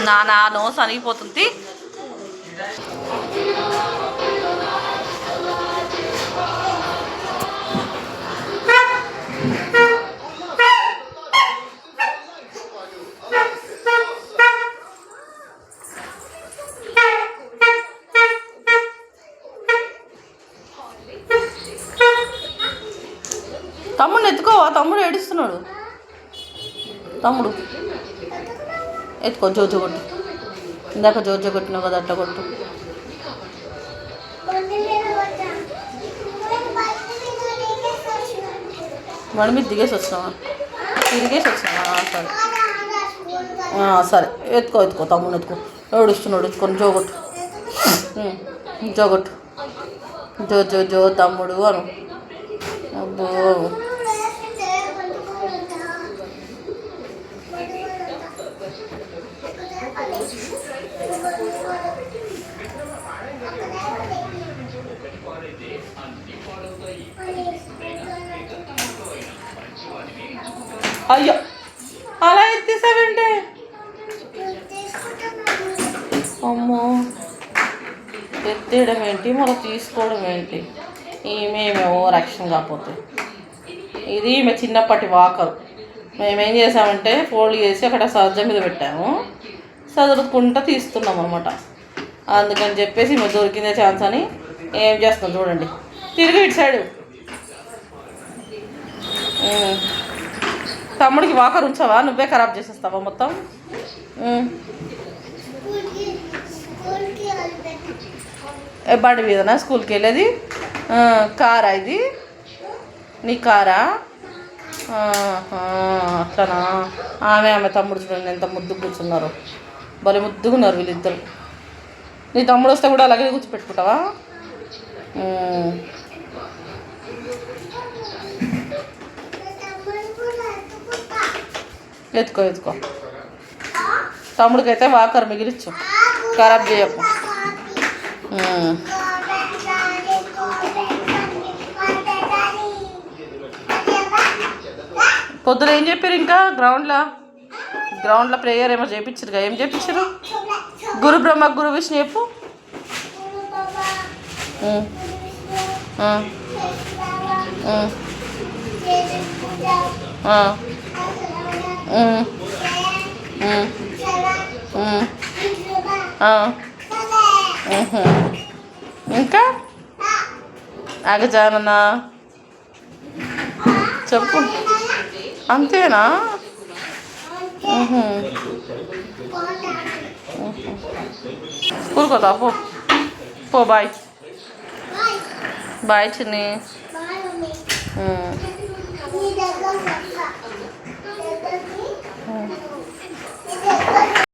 నా నోస్ అనిగిపోతుంది. తమ్ముడు ఎత్తుకోవా, తమ్ముడు ఏడుస్తున్నాడు. తమ్ముడు ఎత్తుకో, జోజో కొట్టు. ఇందాక జోజో కొట్టినావు కదా, అట్లా కొట్టు. వాడి మీద దిగేసి వచ్చినావా, తిరిగేసి వచ్చినావా? సరే సరే, ఎత్తుకో తమ్ముడు ఎత్తుకో. ఏడుస్తున్నాడు, ఎత్తుకొని జోగొట్టు, జోగొట్టు. జో జో జో తమ్ముడు అను. అబ్బో అయ్యో, అలా ఎత్తేసావంటే. అమ్మో, ఎత్తేయడం ఏంటి, మళ్ళీ తీసుకోవడం ఏంటి? ఈమె ఓవర్ యాక్షన్ కాకపోతే. ఇది ఈమె చిన్నప్పటి వాకరు. మేమేం చేసామంటే ఫోల్డ్ చేసి అక్కడ సజ్జ మీద పెట్టాము, చదువుకుంటూ తీస్తున్నాం అనమాట. అందుకని చెప్పేసి ఈమె దొరికిందే ఛాన్స్ అని ఏం చేస్తాం చూడండి. తిరిగి ఇటు సైడు. తమ్ముడికి వాకర్ ఉంచావా, నువ్వే ఖరాబ్ చేసేస్తావా మొత్తం? బండి మీదనా స్కూల్కి వెళ్ళేది? కారా ఇది? నీ కారా? అట్లనా? ఆమె తమ్ముడు చూడండి ఎంత ముద్దుగా కూర్చున్నారు, భలే ముద్దుగున్నారు వీళ్ళిద్దరు. నీ తమ్ముడు వస్తే కూడా అలాగే కూర్చోపెట్టుకుంటావా? ఎత్తుకో. తమ్ముడికైతే వాకర్ మిగిలిచ్చు, ఖరాబ్ చేయకు. పొద్దున ఏం చెప్పారు? ఇంకా గ్రౌండ్లో ప్రేయర్ ఏమో చేయించారు. ఏం చేయించారు? గురు బ్రహ్మ గురు విష్ణు చెప్పు. ఇంకా అగజాననా చెప్పు. అంతేనా? స్కూల్కి వద్దా? పో. బాయ్ చిన్ని.